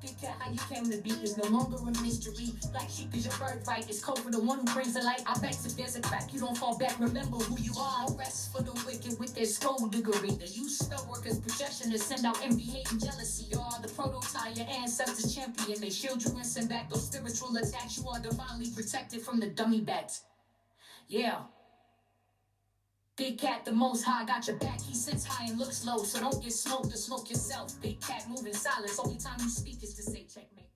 Big cat, how you came to be is no longer a mystery. Black sheep is your birthright. It's code for the one who brings the light. I bet if there's a crack, you don't fall back. Remember who you are. No rest for the wicked with their skullduggery. The use spell workers' projection to send out envy, hate, and jealousy. You are the prototype, your ancestors champion. They shield you and send back those spiritual attacks. You are divinely protected from the dummy bats. Yeah. Big cat, the most high, got your back. He sits high and looks low, so don't get smoked or smoke yourself. Big cat, moving silence. Only time you speak is to say checkmate.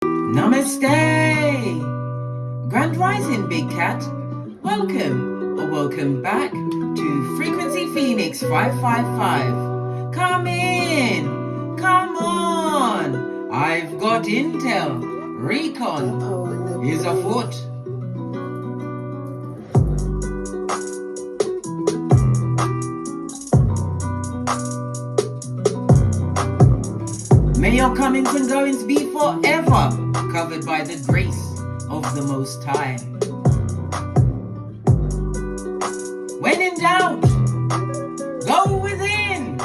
Namaste! Grand Rising, Big Cat. Welcome or welcome back to Frequency Phoenix 555. Come in! Come on! I've got intel. Recon is afoot. May your comings and goings be forever covered by the grace of the Most High. When in doubt, go within.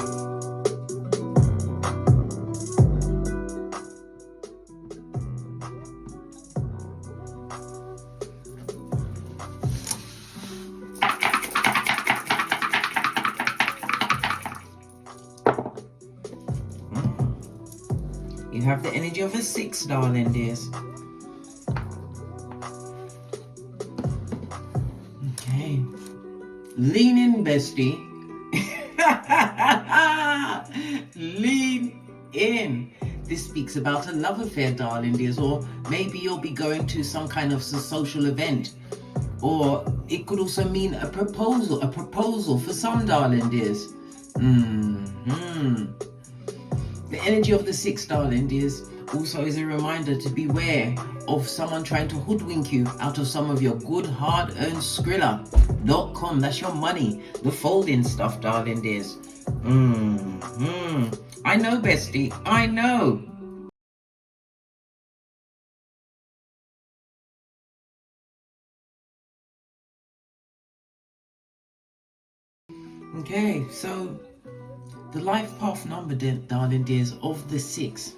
You have the energy of a 6, darling dears. Okay. Lean in, bestie. Lean in. This speaks about a love affair, darling dears, or maybe you'll be going to some kind of social event. Or it could also mean a proposal for some, darling dears. The energy of the 6, darling dears, also is a reminder to beware of someone trying to hoodwink you out of some of your good hard-earned Skrilla.com. That's your money, the folding stuff, darling dears. I know, bestie, I know. Okay, so the life path number, darling dears, of the 6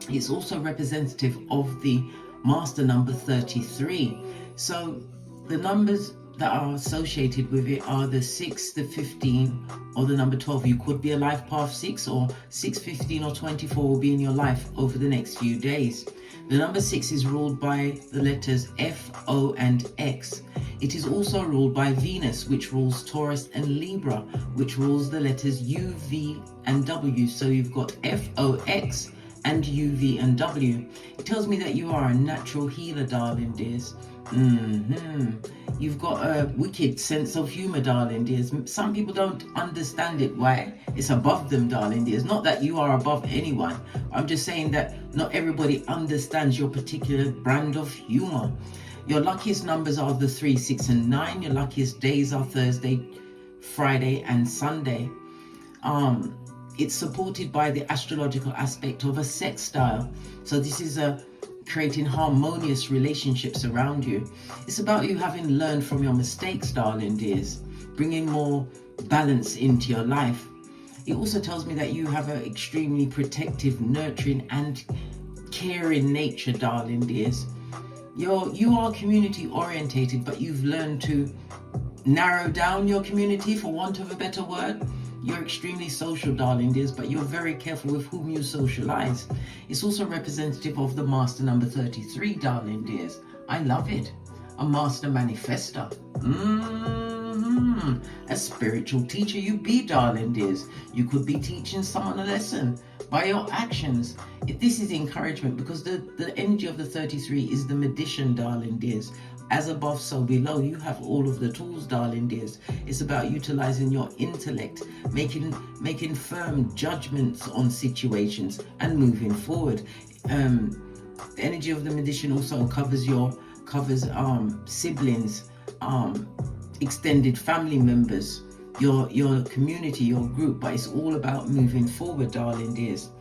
is also representative of the master number 33. So the numbers that are associated with it are the 6, the 15, or the number 12. You could be a life path 6, or 6, 15, or 24 will be in your life over the next few days. The number 6 is ruled by the letters F, O, and X. It is also ruled by Venus, which rules Taurus, and Libra, which rules the letters U, V, and W. So you've got F, O, X, and U, V, and W. It tells me that you are a natural healer, darling dears. You've got a wicked sense of humor, darling dears. Some people don't understand it, why it's above them, darling dears. Not that you are above anyone. I'm just saying that not everybody understands your particular brand of humor. Your luckiest numbers are the 3, 6, and 9. Your luckiest days are Thursday, Friday, and Sunday. It's supported by the astrological aspect of a sextile. So this is creating harmonious relationships around you. It's about you having learned from your mistakes, darling dears, bringing more balance into your life. It also tells me that you have an extremely protective, nurturing, and caring nature, darling dears. You are community orientated, but you've learned to narrow down your community, for want of a better word. You're extremely social, darling dears, but you're very careful with whom you socialize. It's also representative of the master number 33, darling dears. I love it. A master manifester. A spiritual teacher you be, darling dears. You could be teaching someone a lesson by your actions. This is encouragement, because the energy of the 33 is the magician, darling dears. As above, so below. You have all of the tools, darling dears. It's about utilizing your intellect, making firm judgments on situations, and moving forward. The energy of the magician also covers siblings, extended family members, your community, your group, but it's all about moving forward, darling dears.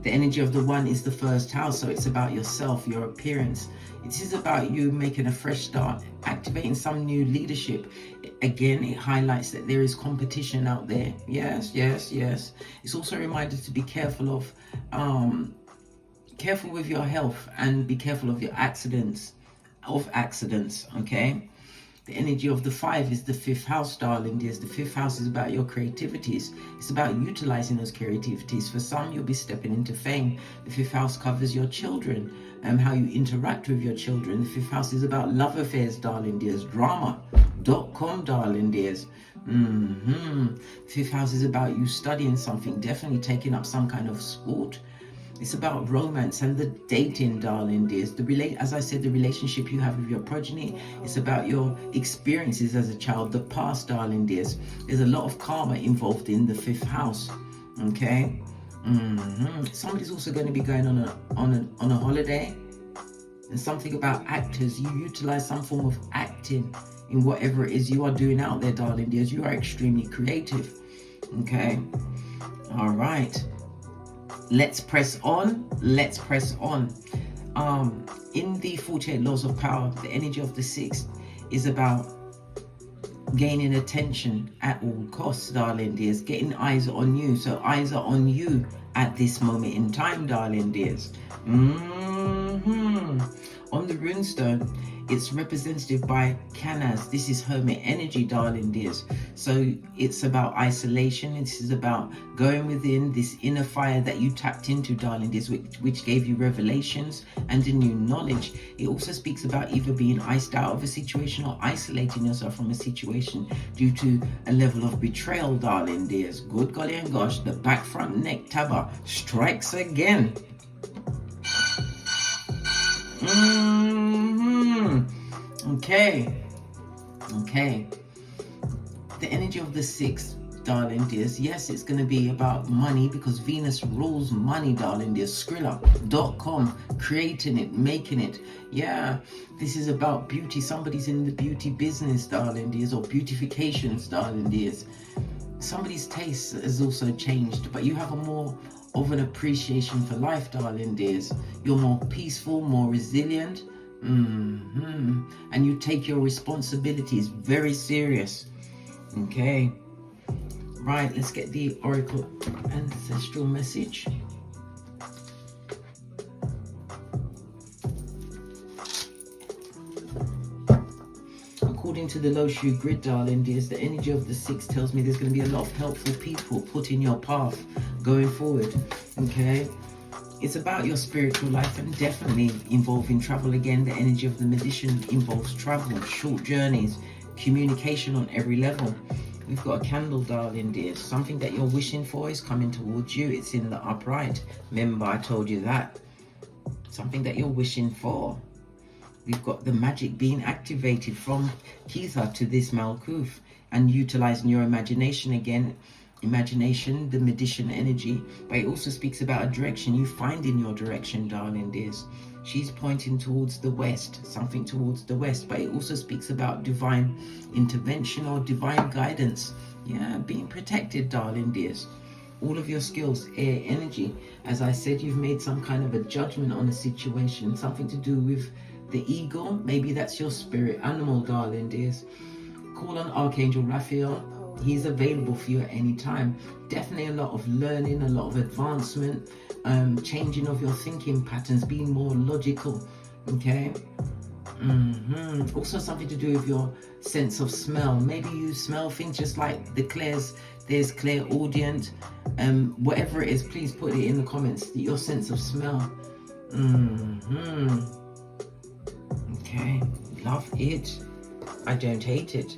The The energy of the 1 is the first house, so it's about yourself, your appearance. It is about you making a fresh start, activating some new leadership. Again, it highlights that there is competition out there. Yes, yes, yes. It's also a reminder to be careful of, careful with your health, and be careful of your accidents, okay? The energy of the 5 is the 5th house, darling dears. The 5th house is about your creativities. It's about utilizing those creativities. For some, you'll be stepping into fame. The 5th house covers your children and how you interact with your children. The 5th house is about love affairs, darling dears. Drama.com, darling dears. The 5th house is about you studying something, definitely taking up some kind of sport. It's about romance and the dating, darling dears. As I said, the relationship you have with your progeny. It's about your experiences as a child, the past, darling dears. There's a lot of karma involved in the 5th house, okay? Somebody's also going to be going on a holiday. And something about actors. You utilize some form of acting in whatever it is you are doing out there, darling dears. You are extremely creative, okay? All right. Let's press on. Let's press on. In the 48 laws of power, the energy of the 6th is about gaining attention at all costs, darling dears. Getting eyes on you. So eyes are on you at this moment in time, darling dears. On the runestone, it's represented by Canaz. This is hermit energy, darling dears. So it's about isolation. This is about going within this inner fire that you tapped into, darling dears, which gave you revelations and a new knowledge. It also speaks about either being iced out of a situation or isolating yourself from a situation due to a level of betrayal, darling dears. Good golly and gosh, the back front neck tabber strikes again. Okay. The energy of the 6th, darling dears. Yes, it's going to be about money because Venus rules money, darling dears. Skrilla.com, creating it, making it. Yeah, this is about beauty. Somebody's in the beauty business, darling dears, or beautifications, darling dears. Somebody's taste has also changed, but you have a more of an appreciation for life, darling dears. You're more peaceful, more resilient. And you take your responsibilities very serious. Okay. Right, let's get the oracle ancestral message. According to the Lo-Shu grid, darling dears, the energy of the 6 tells me there's going to be a lot of helpful people put in your path going forward. Okay. It's about your spiritual life and definitely involving travel. Again, the energy of the magician involves travel, short journeys, communication on every level. We've got a candle, darling dears. Something that you're wishing for is coming towards you. It's in the upright. Remember, I told you that. Something that you're wishing for. We've got the magic being activated from Keitha to this Malkuth and utilizing your imagination again. Imagination, the magician energy, but it also speaks about a direction you find in your direction, darling dears. She's pointing towards the west, something towards the west, but it also speaks about divine intervention or divine guidance. Yeah, being protected, darling dears. All of your skills, air energy. As I said, you've made some kind of a judgment on a situation, something to do with the ego. Maybe that's your spirit animal, darling dears. Call on Archangel Raphael. He's available for you at any time. Definitely a lot of learning, a lot of advancement, changing of your thinking patterns, being more logical, okay? Also something to do with your sense of smell. Maybe you smell things just like there's clairaudient, whatever it is, please put it in the comments, your sense of smell. Okay, love it. I don't hate it.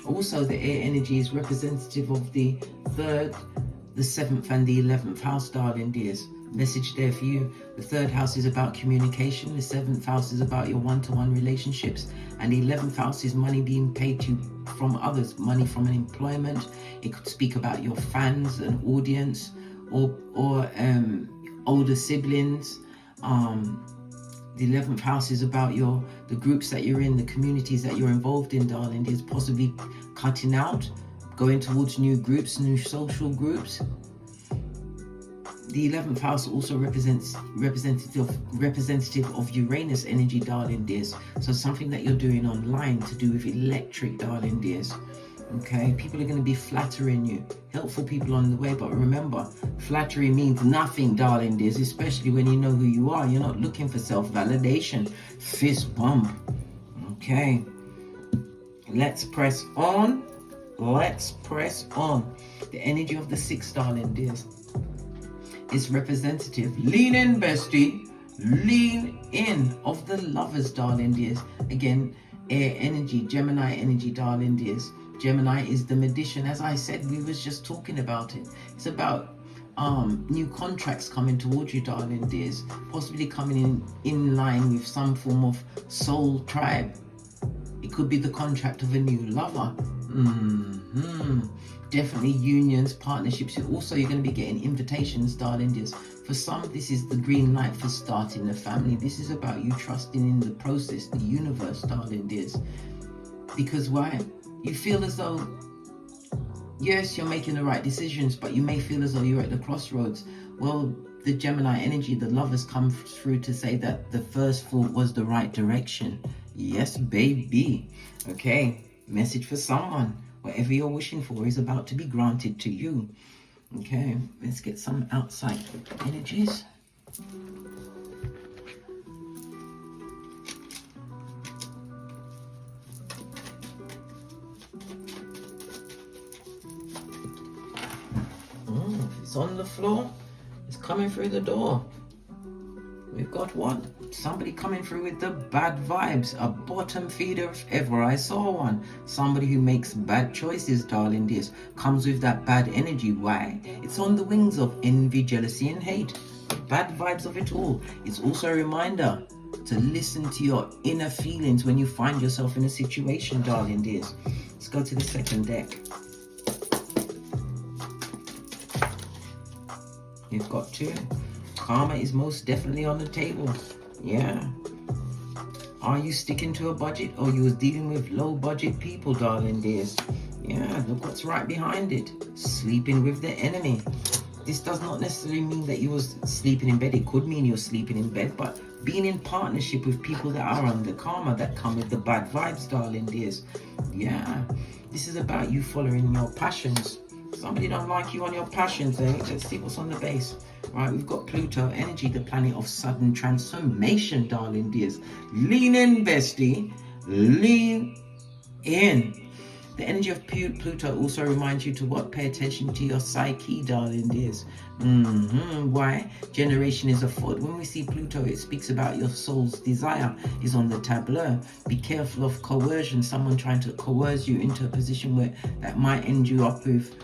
Also, the air energy is representative of the 3rd, the 7th and the 11th house, darling dears. Message there for you. The 3rd house is about communication. The 7th house is about your one-to-one relationships. And the 11th house is money being paid to you from others, money from an employment. It could speak about your fans, an audience, or older siblings. The 11th house is about the groups that you're in, the communities that you're involved in, darling. There's possibly cutting out, going towards new groups, new social groups. The 11th house also representative of Uranus energy, darling dears. So something that you're doing online to do with electric, darling dears. Okay, people are going to be flattering you, helpful people on the way, but remember, flattery means nothing, darling dears, especially when you know who you are. You're not looking for self-validation. Fist bump. Okay, let's press on. Let's press on. The energy of the 6, darling dears, is representative. Lean in, bestie. Lean in, of the Lovers, darling dears. Again, air energy, Gemini energy, darling dears. Gemini is the magician. As I said, we was just talking about it. It's about new contracts coming towards you, darling dears. Possibly coming in line with some form of soul tribe. It could be the contract of a new lover. Definitely unions, partnerships. You're going to be getting invitations, darling dears. For some, this is the green light for starting a family. This is about you trusting in the process, the universe, darling dears. Because why? You feel as though, yes, you're making the right decisions, but you may feel as though you're at the crossroads. Well, the Gemini energy, the Lovers, come through to say that the first thought was the right direction. Yes, baby. Okay, message for someone. Whatever you're wishing for is about to be granted to you. Okay, let's get some outside energies. It's on the floor. It's coming through the door. We've got what? Somebody coming through with the bad vibes. A bottom feeder if ever I saw one. Somebody who makes bad choices, darling dears. Comes with that bad energy. Why? It's on the wings of envy, jealousy and hate. The bad vibes of it all. It's also a reminder to listen to your inner feelings when you find yourself in a situation, darling dears. Let's go to the second deck. You've got 2. Karma is most definitely on the table. Yeah. Are you sticking to a budget, or you was dealing with low budget people, darling dears? Yeah, look what's right behind it. Sleeping with the enemy. This does not necessarily mean that you was sleeping in bed. It could mean you're sleeping in bed, but being in partnership with people that are under karma, that come with the bad vibes, darling dears. Yeah. This is about you following your passions. Somebody don't like you on your passions, eh? Let's see what's on the base. Right, we've got Pluto energy, the planet of sudden transformation, darling dears. Lean in, bestie. Lean in. The energy of Pluto also reminds you to what? Pay attention to your psyche, darling dears. Why? Generation is afoot. When we see Pluto, it speaks about your soul's desire is on the tableau. Be careful of coercion, someone trying to coerce you into a position where that might end you up with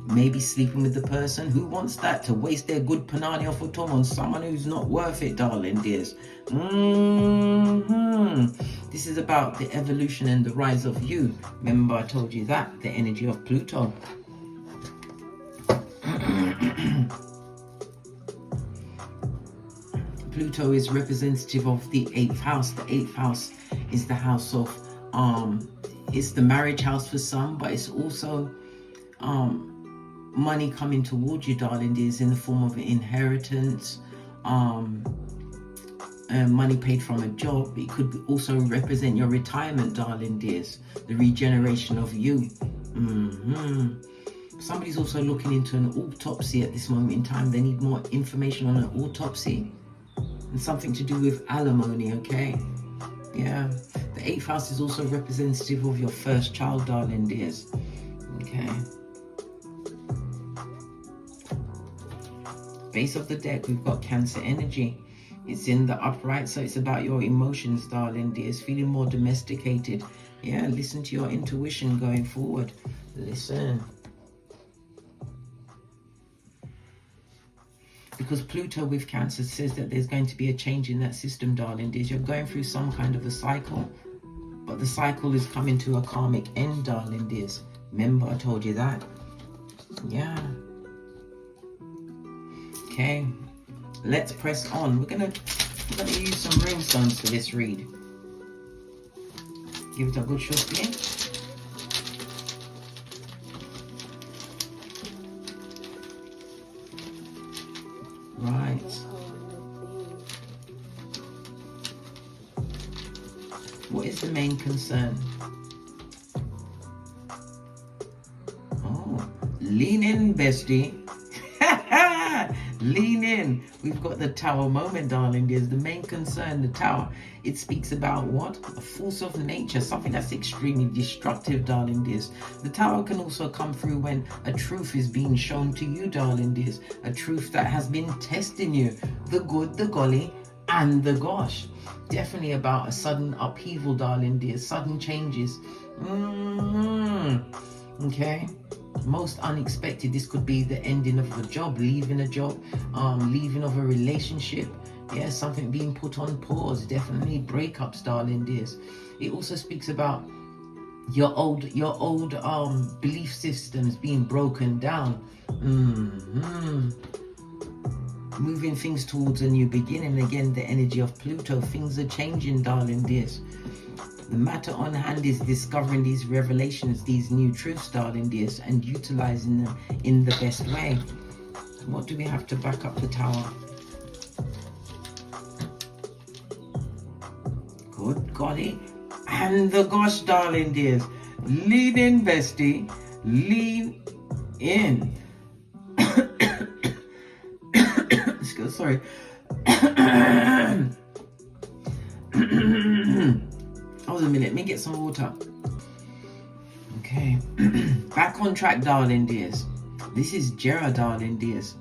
maybe sleeping with the person. Who wants that? To waste their good panani off of Tom on someone who's not worth it, darling dears. This is about the evolution and the rise of you. Remember I told you that, the energy of Pluto. Pluto is representative of the 8th house. The 8th house is the house of it's the marriage house for some, but it's also money coming towards you, darling dears, in the form of an inheritance, money paid from a job. It could also represent your retirement, darling dears, the regeneration of you. Somebody's also looking into an autopsy at this moment in time. They need more information on an autopsy and something to do with alimony, okay? Yeah. The 8th house is also representative of your first child, darling dears. Okay. Base of the deck, we've got Cancer energy. It's in the upright, so it's about your emotions, darling dears, feeling more domesticated. Yeah, listen to your intuition going forward. Listen. Because Pluto with Cancer says that there's going to be a change in that system, darling dears. You're going through some kind of a cycle, but the cycle is coming to a karmic end, darling dears. Remember I told you that? Yeah. Okay, let's press on. We're gonna use some runestones for this read. Give it a good short spin. is the main concern? Oh, lean in, bestie. Lean in. We've got the Tower moment, darling dears. The main concern, the Tower. It speaks about what? A force of nature, something that's extremely destructive, darling dears. The Tower can also come through when a truth is being shown to you, darling dears. A truth that has been testing you. The good, the golly, and the gosh. Definitely about a sudden upheaval, darling dears. Sudden changes. Okay. Most unexpected. This could be the ending of a job, leaving a job, leaving of a relationship. Yeah, something being put on pause. Definitely breakups, darling dears. It also speaks about your old belief systems being broken down. Moving things towards a new beginning. Again, the energy of Pluto. Things are changing, darling dears. The matter on hand is discovering these revelations, these new truths, darling dears, and utilizing them in the best way. What do we have to back up the Tower? Good golly. And the gosh, darling dears. Lean in, bestie. Lean in. Sorry. Hold a minute, let me get some water. Okay. Back on track, darling dears. This is Jera, darling dears.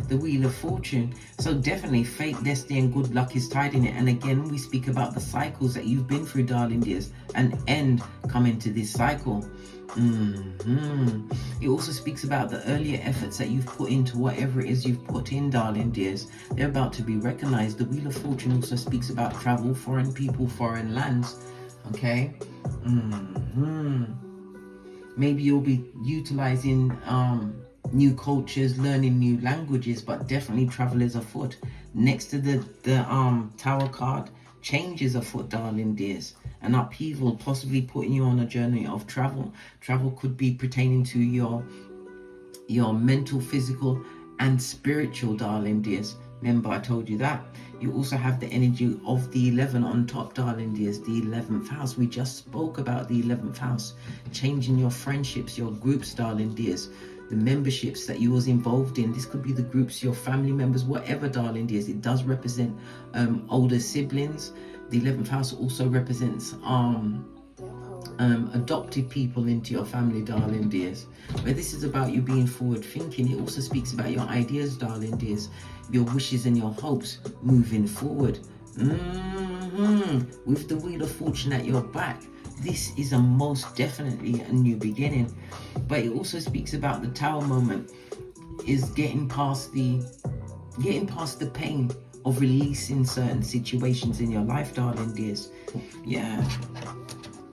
The Wheel of Fortune. So definitely fate, destiny, and good luck is tied in it. And again, we speak about the cycles that you've been through, darling dears. An end coming to this cycle. It also speaks about the earlier efforts that you've put into whatever it is you've put in, darling dears. They're about to be recognized. The Wheel of Fortune also speaks about travel, foreign people, foreign lands. Okay. Maybe you'll be utilizing new cultures, learning new languages, but definitely travel is afoot. Next to the Tower card, change is afoot, darling dears. An upheaval, possibly putting you on a journey of travel. Travel could be pertaining to your mental, physical, and spiritual, darling dears. Remember, I told you that. You also have the energy of the 11 on top, darling dears. The 11th house. We just spoke about the 11th house. Changing your friendships, your groups, darling dears. The memberships that you was involved in. This could be the groups, your family members, whatever, darling dears. It does represent older siblings. The 11th house also represents adopted people into your family, darling dears. But this is about you being forward thinking. It also speaks about your ideas, darling dears, your wishes and your hopes moving forward. With the Wheel of Fortune at your back, this is a most definitely a new beginning. But it also speaks about the Tower moment is getting past the pain of releasing certain situations in your life, darling dears. Yeah.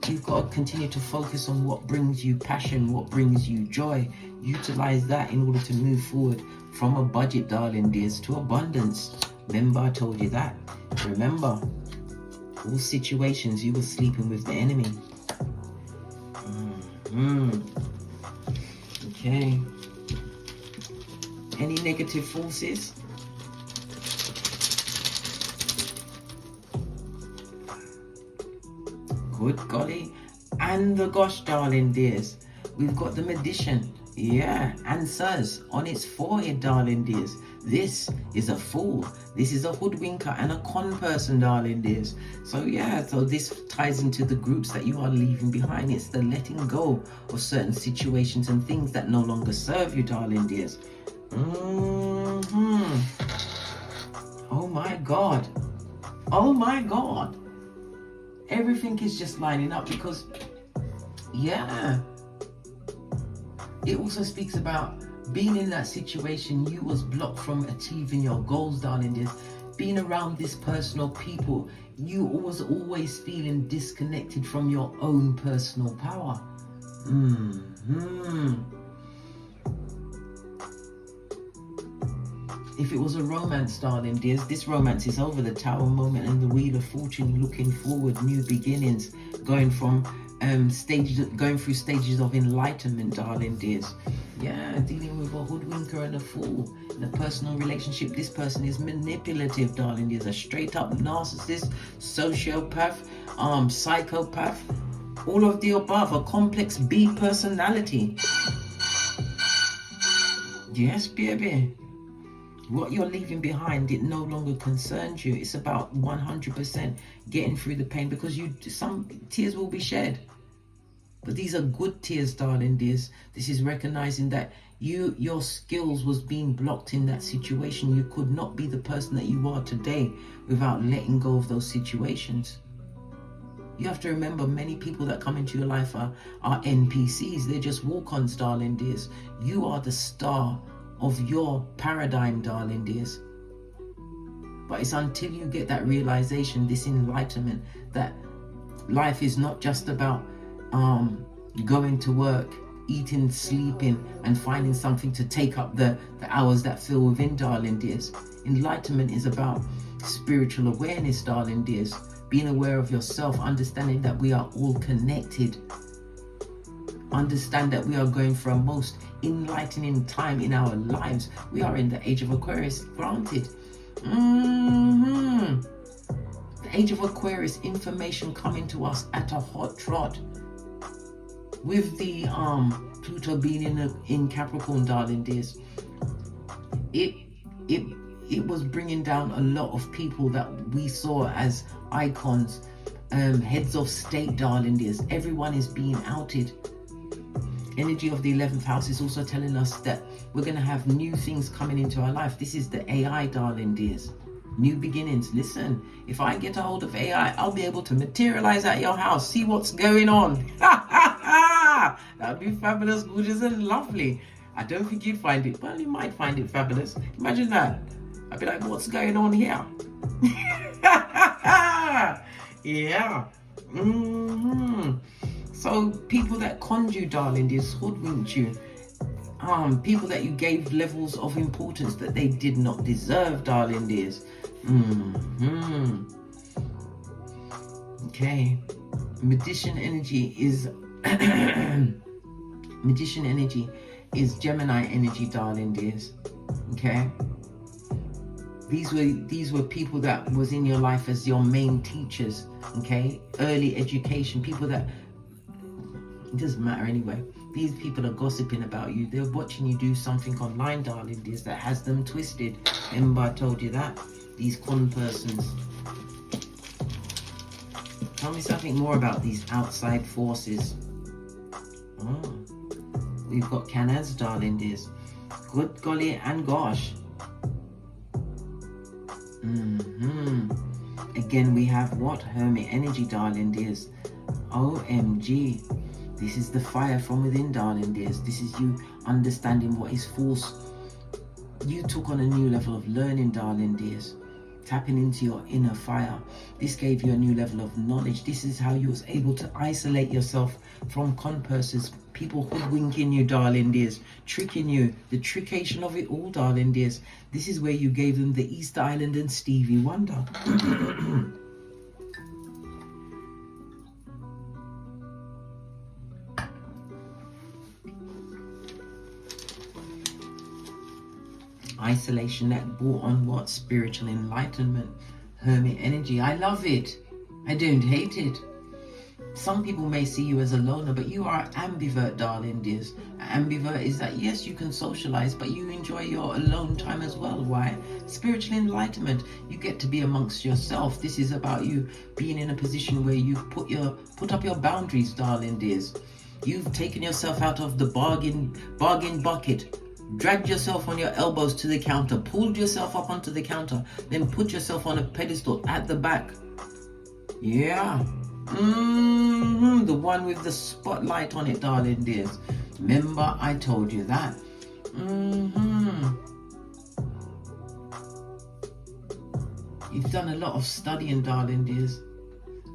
You've got to continue to focus on what brings you passion, what brings you joy. Utilize that in order to move forward from a budget, darling dears, to abundance. Remember, I told you that. Remember, all situations you were sleeping with the enemy. Okay. Any negative forces? Good golly. And the gosh, darling dears. We've got the Magician. Yeah, answers on its forehead, darling dears. This is a fool. This is a hoodwinker and a con person, darling dears. So yeah, so this ties into the groups that you are leaving behind. It's the letting go of certain situations and things that no longer serve you, darling dears. Oh my God. Oh my God. Everything is just lining up because, yeah. It also speaks about being in that situation you was blocked from achieving your goals, darling dears. Being around this personal people, you was always feeling disconnected from your own personal power. If it was a romance, darling dears, this romance is over. The Tower moment and the Wheel of Fortune, looking forward, new beginnings, going from going through stages of enlightenment, darling dears. Yeah, dealing with a hoodwinker and a fool in a personal relationship. This person is manipulative, darling dears. A straight up narcissist, sociopath, psychopath, all of the above, a complex B personality. Yes, baby. What you're leaving behind, it no longer concerns you. It's about 100% getting through the pain, because some tears will be shed. But these are good tears, darling dears. This is recognizing that your skills was being blocked in that situation. You could not be the person that you are today without letting go of those situations. You have to remember, many people that come into your life are NPCs. They're just walk-ons, darling dears. You are the star of your paradigm, darling dears. But it's until you get that realization, this enlightenment, that life is not just about going to work, eating, sleeping, and finding something to take up the hours that fill within, darling dears. Enlightenment is about spiritual awareness, darling dears. Being aware of yourself, understanding that we are all connected. Understand that we are going for a most enlightening time in our lives. We are in the age of Aquarius, granted. The age of Aquarius, information coming to us at a hot trot. With the Pluto being in Capricorn, darling dears, it was bringing down a lot of people that we saw as icons, heads of state, darling dears. Everyone is being outed. Energy of the 11th house is also telling us that we're going to have new things coming into our life. This is the AI, darling dears. New beginnings. Listen, if I get a hold of AI, I'll be able to materialize at your house, see what's going on. That'd be fabulous, gorgeous, and lovely. I don't think you'd find it, well, you might find it fabulous. Imagine that. I'd be like, what's going on here? Yeah. So people that conned you, darling dears, hoodwinked you, people that you gave levels of importance that they did not deserve, darling dears. Okay. Magician energy is Magician energy is Gemini energy, darling dears. Okay. These were people that was in your life as your main teachers. Okay. Early education, people that, it doesn't matter anyway. These people are gossiping about you. They're watching you do something online, darling dears, that has them twisted. Remember I told you that? These con persons. Tell me something more about these outside forces. Oh, we've got Canaz, darling dears. Good golly and gosh. Again, we have what? Hermit energy, darling dears. OMG. This is the fire from within, darling dears. This is you understanding what is false. You took on a new level of learning, darling dears. Tapping into your inner fire. This gave you a new level of knowledge. This is how you was able to isolate yourself from con persons. People hoodwinking you, darling dears. Tricking you. The triccation of it all, darling dears. This is where you gave them the Easter Island and Stevie Wonder. Isolation that brought on what? Spiritual enlightenment. Hermit energy. I love it. I don't hate it. Some people may see you as a loner, but you are ambivert, darling dears. Ambivert is that, yes, you can socialize, but you enjoy your alone time as well. Why? Spiritual enlightenment. You get to be amongst yourself. This is about you being in a position where you put up your boundaries, darling dears. You've taken yourself out of the bargain bucket. Dragged yourself on your elbows to the counter, pulled yourself up onto the counter, then put yourself on a pedestal at the back. Yeah. The one with the spotlight on it, darling dears. Remember, I told you that. You've done a lot of studying, darling dears.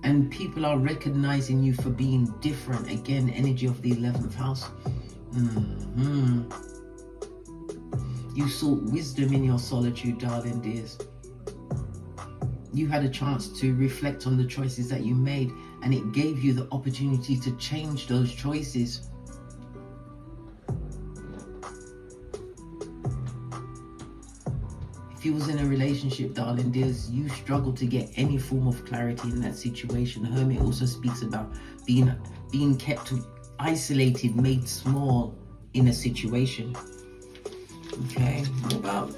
And people are recognizing you for being different. Again, energy of the 11th house. You sought wisdom in your solitude, darling dears. You had a chance to reflect on the choices that you made, and it gave you the opportunity to change those choices. If you was in a relationship, darling dears, you struggle to get any form of clarity in that situation. Hermit also speaks about being kept isolated, made small in a situation. Okay, what about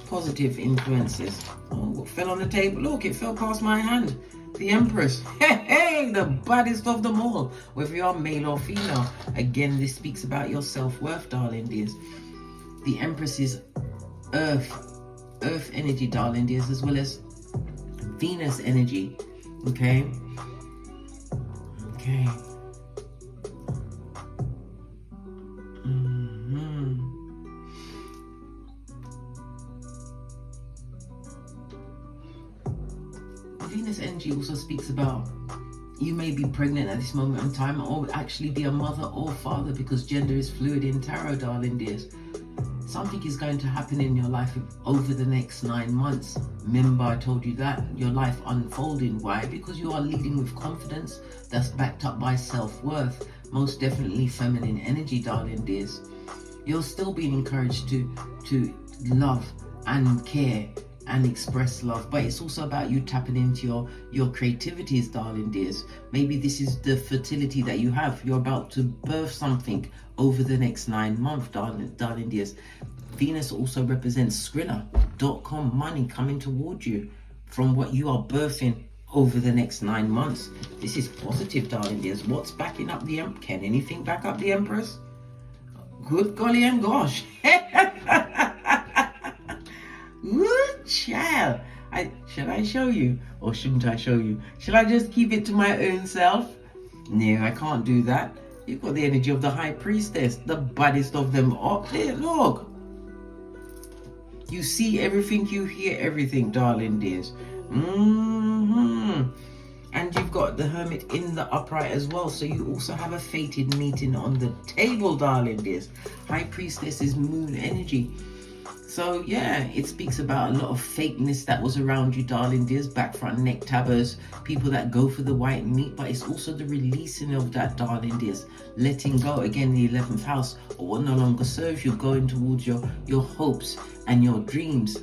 positive influences? Oh, what fell on the table? Look, it fell past my hand. The Empress. Hey, the baddest of them all. Whether you are male or female. Again, this speaks about your self-worth, darling dears. The Empress is earth energy, darling dears, as well as Venus energy. Okay. Venus energy also speaks about you may be pregnant at this moment in time, or actually be a mother or father, because gender is fluid in tarot, darling dears. Something is going to happen in your life over the next 9 months. Remember, I told you that your life unfolding. Why? Because you are leading with confidence that's backed up by self-worth. Most definitely feminine energy, darling dears. You're still being encouraged to love and care and express love, but it's also about you tapping into your creativities, darling dears. Maybe this is the fertility that you have. You're about to birth something over the next 9 months, darling dears. Venus also represents Skrilla.com money coming towards you from what you are birthing over the next 9 months. This is positive, darling dears. What's backing up the Empress? Can anything back up the Empress? Good golly and gosh. Good child. Shall I show you or shouldn't I show you? Shall I just keep it to my own self? No, I can't do that. You've got the energy of the High Priestess, the baddest of them up there. Look. You see everything, you hear everything, darling dears. And you've got the Hermit in the upright as well. So you also have a fated meeting on the table, darling dears. High Priestess is moon energy. So yeah, it speaks about a lot of fakeness that was around you, darling dears. Back front neck tabbers, people that go for the white meat, but it's also the releasing of that, darling dears. Letting go, again, the 11th house, or what no longer serves you, going towards your hopes and your dreams.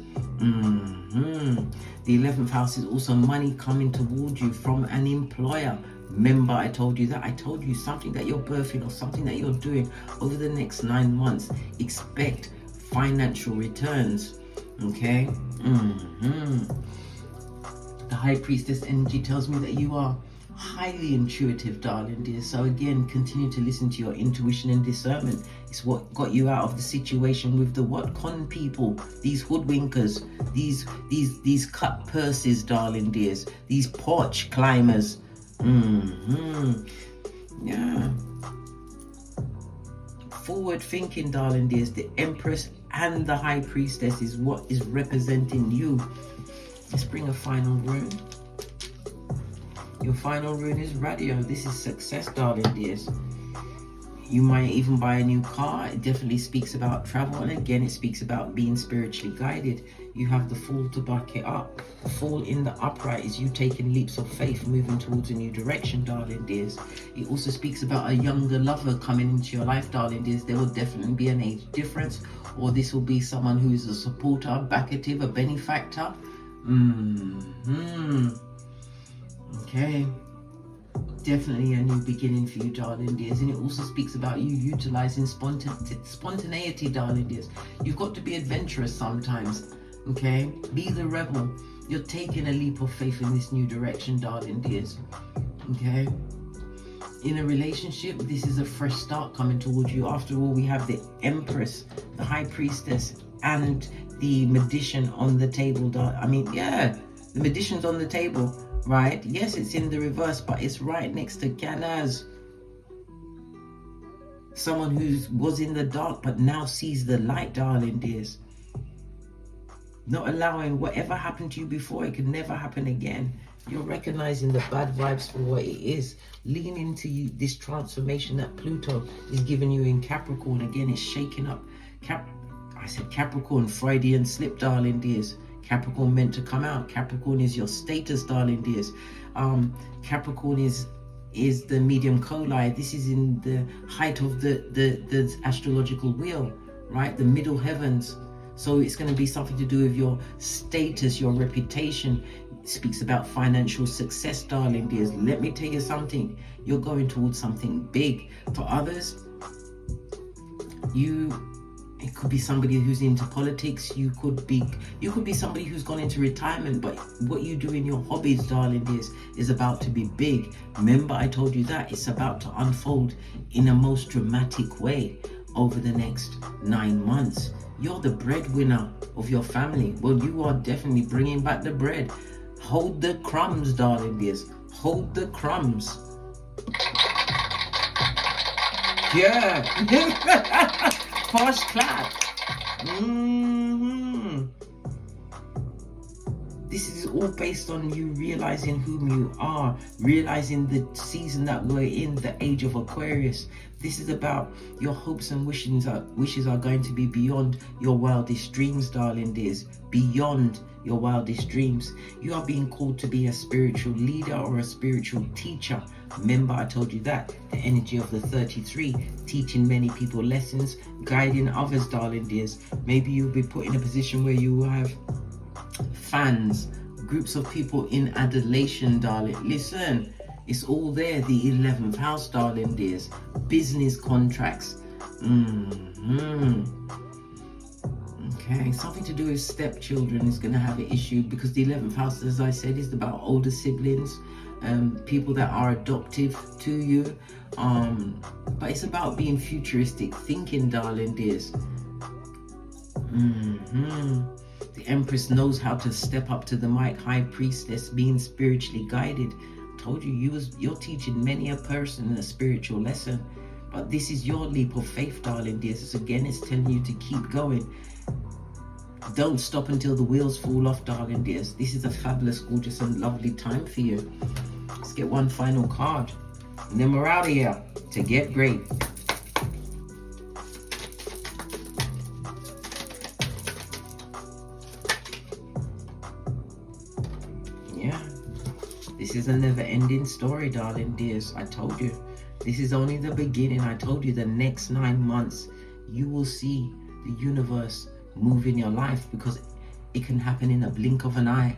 The 11th house is also money coming towards you from an employer. Remember, I told you that. I told you something that you're birthing or something that you're doing over the next 9 months. Expect financial returns. Okay. The High Priestess energy tells me that you are highly intuitive, darling dear. So again, continue to listen to your intuition and discernment. It's what got you out of the situation with the con people, these hoodwinkers, these cut purses, darling dears, these porch climbers. Yeah. Forward thinking, darling dears. The Empress and the High Priestess is what is representing you. Let's bring a final rune. Your final rune is radio. This is success, darling dears. You might even buy a new car. It definitely speaks about travel, and again, it speaks about being spiritually guided. You have the Fool to back it up. The Fool in the upright is you taking leaps of faith, moving towards a new direction, darling dears. It also speaks about a younger lover coming into your life, darling dears. There will definitely be an age difference, or this will be someone who is a supporter, a backative, a benefactor. Okay. Definitely a new beginning for you, darling dears. And it also speaks about you utilizing spontaneity, darling dears. You've got to be adventurous sometimes. Okay, be the rebel. You're taking a leap of faith in this new direction, darling dears. Okay, in a relationship, this is a fresh start coming towards you. After all, we have the Empress, the High Priestess, and the Magician on the table. The Magician's on the table, right? Yes, it's in the reverse, but it's right next to Canaz. Someone who was in the dark but now sees the light, darling dears. Not allowing whatever happened to you before, it could never happen again. You're recognizing the bad vibes for what it is. Lean into this transformation that Pluto is giving you in Capricorn. Again, it's shaking up. I said Capricorn, Freudian slip, darling dears. Capricorn meant to come out. Capricorn is your status, darling dears. Capricorn is the medium coli. This is in the height of the astrological wheel, right? The middle heavens. So it's going to be something to do with your status, your reputation. It speaks about financial success, darling dears. Let me tell you something. You're going towards something big. For others, it could be somebody who's into politics. You could be somebody who's gone into retirement, but what you do in your hobbies, darling dears, is about to be big. Remember, I told you that it's about to unfold in a most dramatic way over the next 9 months. You're the breadwinner of your family. Well, you are definitely bringing back the bread. Hold the crumbs, darling dears. Hold the crumbs. Yeah. Posh clap. This is all based on you realizing whom you are, realizing the season that we're in, the age of Aquarius. This is about your hopes and wishes are going to be beyond your wildest dreams, darling dears. Beyond your wildest dreams. You are being called to be a spiritual leader or a spiritual teacher. Remember, I told you that. The energy of the 33, teaching many people lessons, guiding others, darling dears. Maybe you'll be put in a position where you will have fans, groups of people in adulation, darling. Listen, it's all there. The 11th house, darling dears. Business contracts. Okay, something to do with stepchildren is going to have an issue, because the 11th house, as I said, is about older siblings, people that are adoptive to you. But it's about being futuristic thinking, darling dears. The Empress knows how to step up to the mic. High Priestess, being spiritually guided. I told you, you're teaching many a person a spiritual lesson. But this is your leap of faith, darling dears. Again, it's telling you to keep going. Don't stop until the wheels fall off, darling dears. This is a fabulous, gorgeous and lovely time for you. Let's get one final card. And then we're out of here to get great. This is a never-ending story, darling dears. I told you. This is only the beginning. I told you the next 9 months, you will see the universe move in your life, because it can happen in a blink of an eye.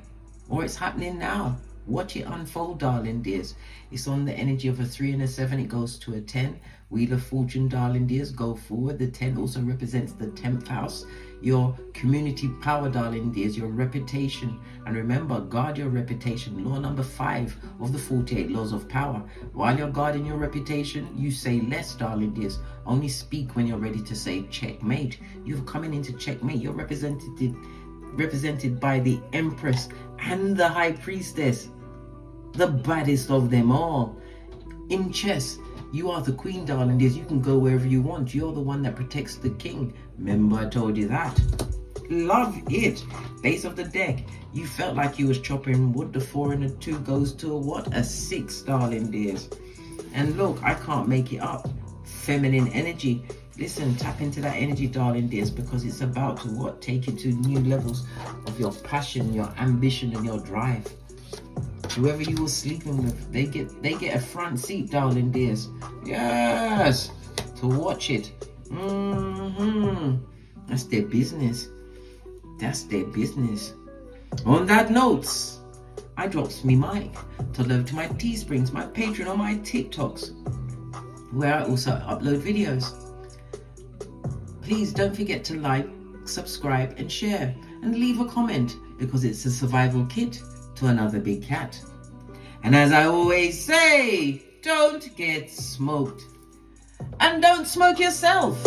Or it's happening now. Watch it unfold, darling dears. It's on the energy of a 3 and a 7. It goes to a 10. Wheel of Fortune, darling dears, go forward. The 10 also represents the 10th house. Your community power, darling dears, your reputation. And remember, guard your reputation. Law number 5 of the 48 laws of power. While you're guarding your reputation, you say less, darling dears. Only speak when you're ready to say checkmate. You're coming into checkmate. You're represented by the Empress and the High Priestess, the baddest of them all. In chess, you are the queen, darling dears. You can go wherever you want. You're the one that protects the king. Remember, I told you that. Love it. Base of the deck, you felt like you was chopping wood. The 4 and a 2 goes to a what? A 6, darling dears. And look, I can't make it up. Feminine energy. Listen, tap into that energy, darling dears, because it's about to what? Take you to new levels of your passion, your ambition, and your drive. Whoever you were sleeping with, they get a front seat, darling dears. Yes, to watch it. That's their business. That's their business. On that note, I drops me mic to love to my Teesprings, my Patreon, or my TikToks, where I also upload videos. Please don't forget to like, subscribe, and share, and leave a comment, because it's a survival kit to another big cat. And as I always say, don't get smoked. And don't smoke yourself.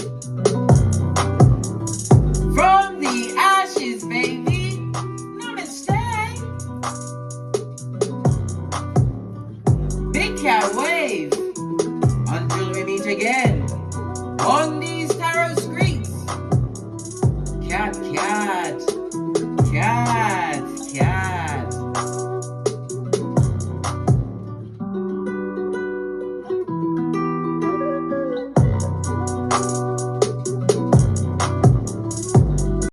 From the ashes, baby. Namaste. Big cat wave. Until we meet again. On